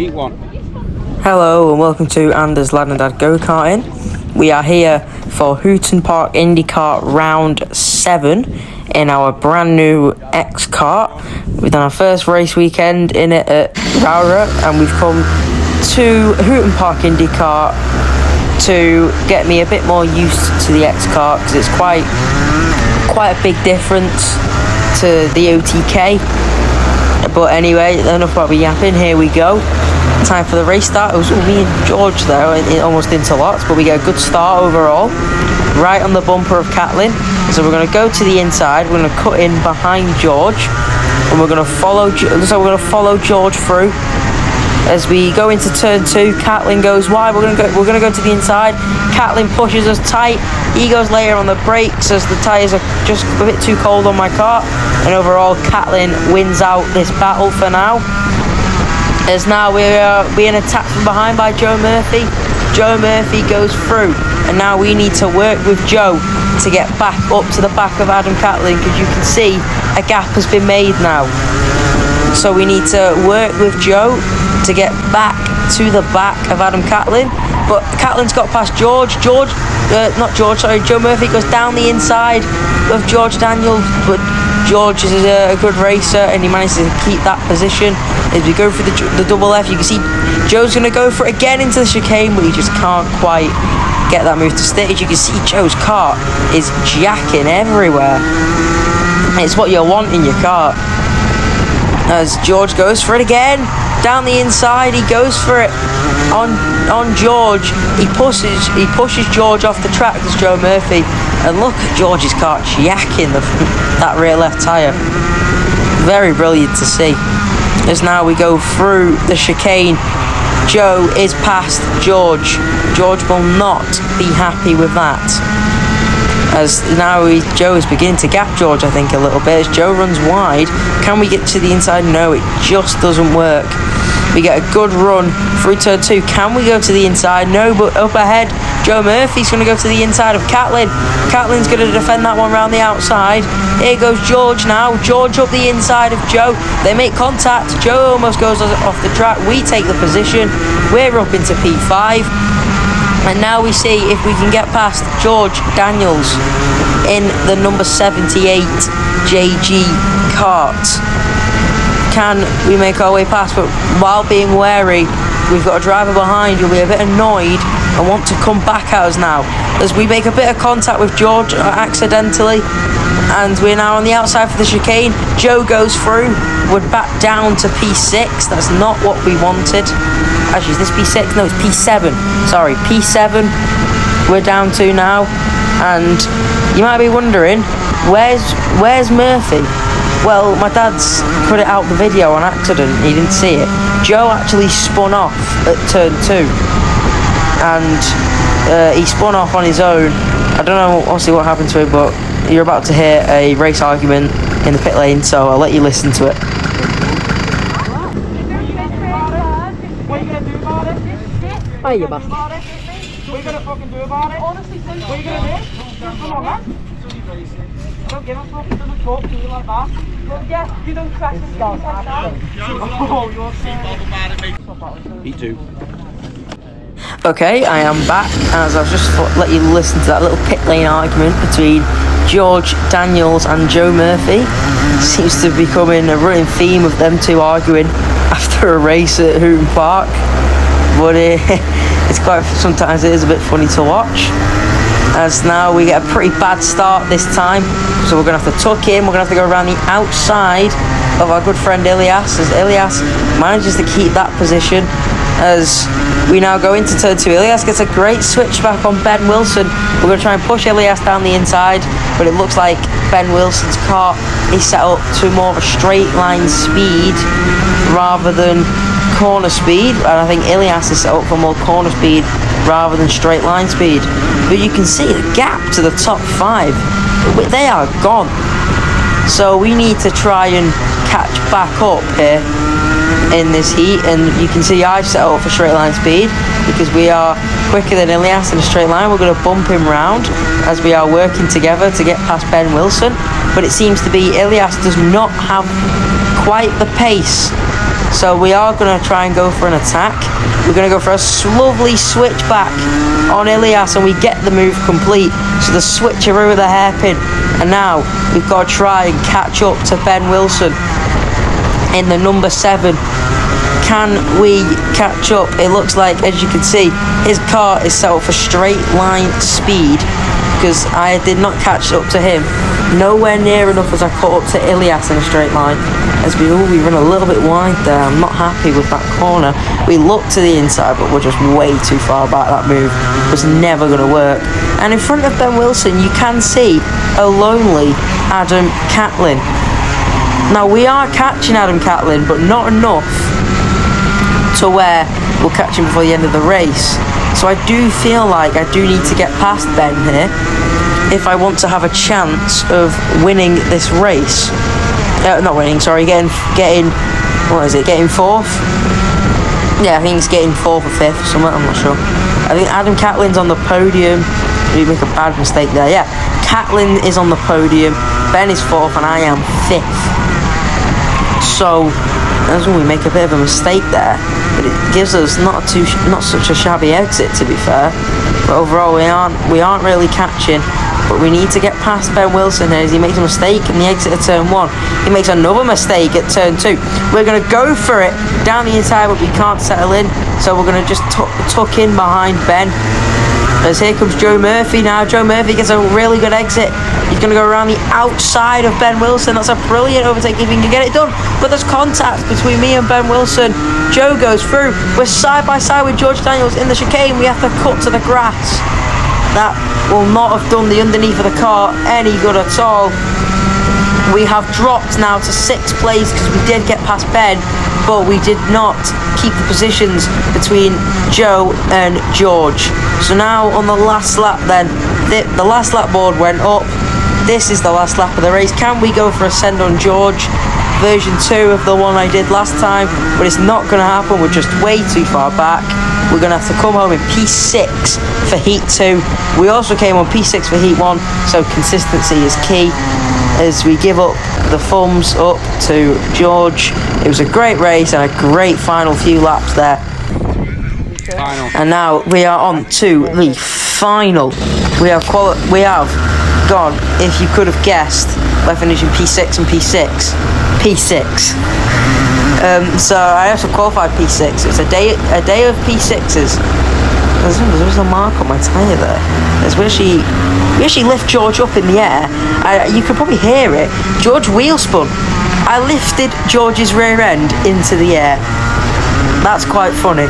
Heat 1. Hello and welcome to Anders Lad and Dad Go-Karting. We are here for Hooton Park IndyCar Round 7 in our brand new X-Kart. We've done our first race weekend in it at Rowra, and we've come to Hooton Park IndyCar to get me a bit more used to the X-Kart, because it's quite a big difference to the OTK. But anyway, enough about me yapping, here we go. Time for the race start. It was me and George there, almost into lots, but we get a good start overall. Right on the bumper of Catlin. So we're going to go to the inside, we're going to cut in behind George, and we're going to follow George through. As we go into turn 2, Catlin goes wide. We're going to go to the inside. Catlin pushes us tight. He goes later on the brakes as the tyres are just a bit too cold on my car. And overall, Catlin wins out this battle for now. As now we're being attacked from behind by Joe Murphy. Joe Murphy goes through, and now we need to work with Joe to get back up to the back of Adam Catlin, because you can see a gap has been made now. So we need to work with Joe to get back to the back of Adam Catlin. But Catlin's got past Joe Murphy goes down the inside of George Daniels, but George is a good racer and he managed to keep that position. As we go through the double F, you can see Joe's going to go for it again into the chicane, but he just can't quite get that move to stage. You can see Joe's kart is jacking everywhere. It's what you want in your kart. As George goes for it again, down the inside, he goes for it on George. He pushes George off the track as Joe Murphy, and look at George's kart jacking that rear left tyre. Very brilliant to see. As now we go through the chicane, Joe is past George. George will not be happy with that. As now Joe is beginning to gap George, I think, a little bit. As Joe runs wide, can we get to the inside? No, it just doesn't work. We get a good run through turn 2. Can we go to the inside? No, but up ahead, Joe Murphy's going to go to the inside of Catlin. Catlin's going to defend that one round the outside. Here goes George now. George up the inside of Joe. They make contact. Joe almost goes off the track. We take the position. We're up into P5. And now we see if we can get past George Daniels in the number 78 JG Kart. Can we make our way past? But while being wary, we've got a driver behind who'll be a bit annoyed and want to come back at us now. As we make a bit of contact with George accidentally, and we're now on the outside for the chicane. Joe goes through. We're back down to P6. That's not what we wanted. Actually, is this P6? No, it's P7. Sorry, P7 we're down to now. And you might be wondering, where's Murphy? Well, my dad's cut it out the video on accident. He didn't see it. Joe actually spun off at turn 2. And he spun off on his own. I don't know obviously what happened to him, but you're about to hear a race argument in the pit lane, so I'll let you listen to it. What are you gonna do about it? Hi, you bastard. What are you gonna fucking do about it? Honestly, what are you gonna do? Come on, man. Don't give a fuck. He doesn't talk to you like that. Well, yeah, you don't crash this guy like that. Oh, you're saying. Heat 2. Okay, I am back, as I've just let you listen to that little pit lane argument between George Daniels and Joe Murphy. Seems to be becoming a running theme of them two arguing after a race at Hooton Park. But it's quite, sometimes it is a bit funny to watch. As now we get a pretty bad start this time, so we're going to have to tuck in. We're going to have to go around the outside of our good friend Ilias, as Ilias manages to keep that position. As we now go into turn 2, Ilias gets a great switchback on Ben Wilson. We're going to try and push Ilias down the inside, but it looks like Ben Wilson's car is set up to more of a straight line speed rather than corner speed, and I think Ilias is set up for more corner speed rather than straight line speed. But you can see the gap to the top 5. They are gone. So we need to try and catch back up here in this heat, and you can see I've set up for straight line speed because we are quicker than Ilias in a straight line. We're going to bump him round as we are working together to get past Ben Wilson, but it seems to be Ilias does not have quite the pace So we are going to try and go for an attack. We're going to go for a lovely switch back on Ilias, and we get the move complete. So the switcheroo with the hairpin. And now we've got to try and catch up to Ben Wilson in the number 7. Can we catch up? It looks like, as you can see, his car is set up for straight line speed, because I did not catch up to him. Nowhere near enough as I caught up to Ilias in a straight line. As we run a little bit wide there. I'm not happy with that corner. We look to the inside, but we're just way too far back. That move was never going to work. And in front of Ben Wilson, you can see a lonely Adam Catlin. Now, we are catching Adam Catlin, but not enough to where we'll catch him before the end of the race. So I do feel like I do need to get past Ben here if I want to have a chance of winning this race. Not winning, sorry, getting what is it, getting 4th? Yeah, I think it's getting 4th or 5th or something, I'm not sure. I think Adam Catlin's on the podium. We make a bad mistake there. Yeah, Catlin is on the podium, Ben is 4th, and I am 5th. So that's when we make a bit of a mistake there, but it gives us not such a shabby exit, to be fair. But overall, we aren't really catching. But we need to get past Ben Wilson here as he makes a mistake in the exit of turn 1. He makes another mistake at turn 2. We're going to go for it down the inside, but we can't settle in. So we're going to just tuck in behind Ben. As here comes Joe Murphy now. Joe Murphy gets a really good exit. He's going to go around the outside of Ben Wilson. That's a brilliant overtake if he can get it done. But there's contact between me and Ben Wilson. Joe goes through. We're side by side with George Daniels in the chicane. We have to cut to the grass. That will not have done the underneath of the car any good at all. We have dropped now to 6th place because we did get past Ben, but we did not keep the positions between Joe and George. So now on the last lap then, the last lap board went up. This is the last lap of the race. Can we go for a send on George? Version 2 of the one I did last time, but it's not going to happen. We're just way too far back. We're going to have to come home in P6 for Heat 2. We also came on P6 for Heat 1, so consistency is key. As we give up the thumbs up to George. It was a great race and a great final few laps there. Final. And now we are on to the final. We have gone, if you could have guessed, by finishing P6 and P6. P6. So I also qualified P6. It's a day of P6s. There's a mark on my tyre there. We actually lift George up in the air. You could probably hear it. George wheel spun. I lifted George's rear end into the air. That's quite funny.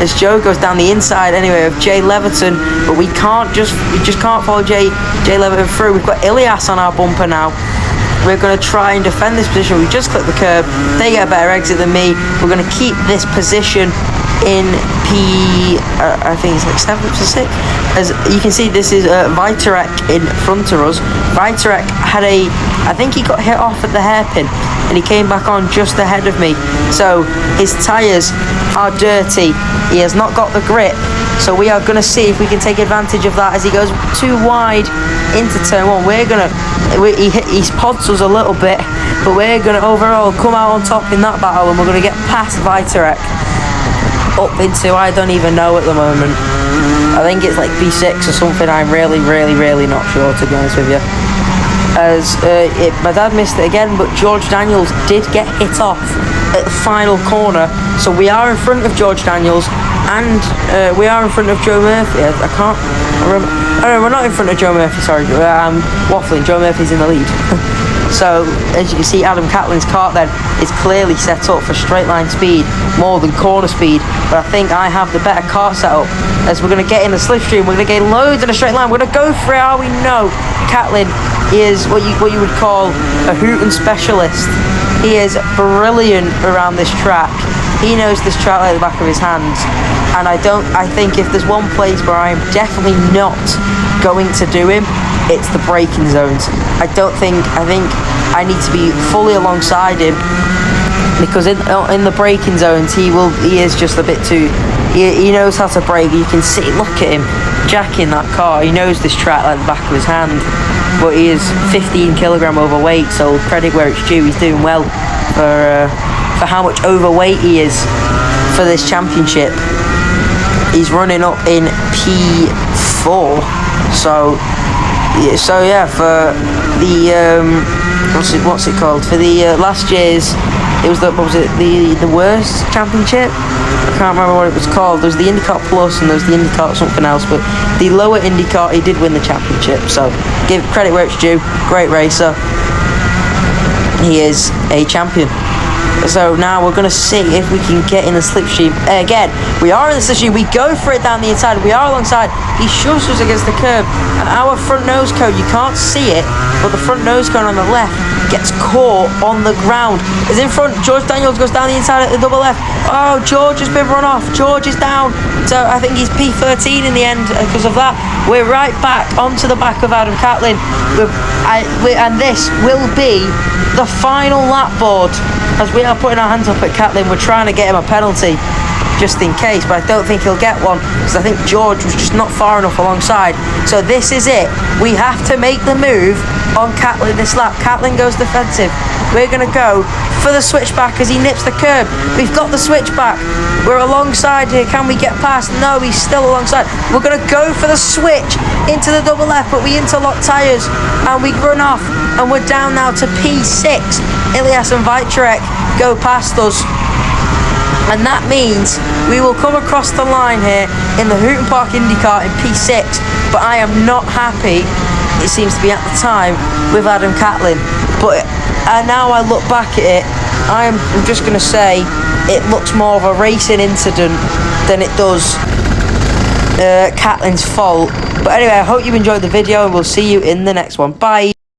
As Joe goes down the inside anyway of Jay Leverton, but we just can't follow Jay Leverton through. We've got Ilias on our bumper now. We're going to try and defend this position. We just clipped the curb. They get a better exit than me. We're going to keep this position in I think it's like 7th or 6th. As you can see, this is Vitarek in front of us. Vitarek had I think he got hit off at the hairpin, and he came back on just ahead of me. So his tyres are dirty. He has not got the grip. So we are going to see if we can take advantage of that as he goes too wide into turn 1. He pods us a little bit, but we're going to overall come out on top in that battle, and we're going to get past Vitarek up into, I don't even know at the moment. I think it's like B6 or something. I'm really not sure, to be honest with you. As my dad missed it again, but George Daniels did get hit off at the final corner. So we are in front of George Daniels, and we are in front of Joe Murphy. I can't remember. Oh no, we're not in front of Joe Murphy, sorry. I'm waffling. Joe Murphy's in the lead. So, as you can see, Adam Catlin's kart then is clearly set up for straight line speed more than corner speed. But I think I have the better kart setup. As we're going to get in the slipstream, we're going to get loads in a straight line. We're going to go for it. How we know Catlin is what you would call a hooton specialist. He is brilliant around this track. He knows this track like the back of his hands. And I think if there's one place where I'm definitely not going to do him, it's the braking zones. I think I need to be fully alongside him, because in the braking zones he is just a bit too, he knows how to brake. You can see, look at him jacking that car. He knows this track like the back of his hand, but he is 15 kilogram overweight, so credit where it's due. He's doing well for for how much overweight he is for this championship. He's running up in P4. So yeah, for the what's it called? For the last year's, it was the worst championship. I can't remember what it was called. There was the IndyCar Plus and there was the IndyCar something else, but the lower IndyCar, he did win the championship. So give credit where it's due. Great racer. He is a champion. So now we're going to see if we can get in the slipstream. Again, we are in the slipstream. We go for it down the inside. We are alongside. He shoves us against the curb. And our front nose cone, you can't see it, but the front nose cone on the left gets caught on the ground. Is in front. George Daniels goes down the inside at the double left. Oh, George has been run off. George is down. So I think he's P13 in the end because of that. We're right back onto the back of Adam Catlin. And this will be the final lap board. As we are putting our hands up at Catlin, we're trying to get him a penalty just in case, but I don't think he'll get one because I think George was just not far enough alongside. So this is it. We have to make the move on Catlin this lap. Catlin goes defensive. We're going to go for the switchback as he nips the curb. We've got the switchback. We're alongside here. Can we get past? No, he's still alongside. We're going to go for the switch into the double left, but we interlock tyres and we run off, and we're down now to P6. Ilias and Vitrek go past us, and that means we will come across the line here in the Hooton Park IndyCar in P6, but I am not happy, it seems to be at the time, with Adam Catlin. But now I look back at it, I'm just going to say it looks more of a racing incident than it does Catlin's fault. But anyway, I hope you enjoyed the video and we'll see you in the next one. Bye.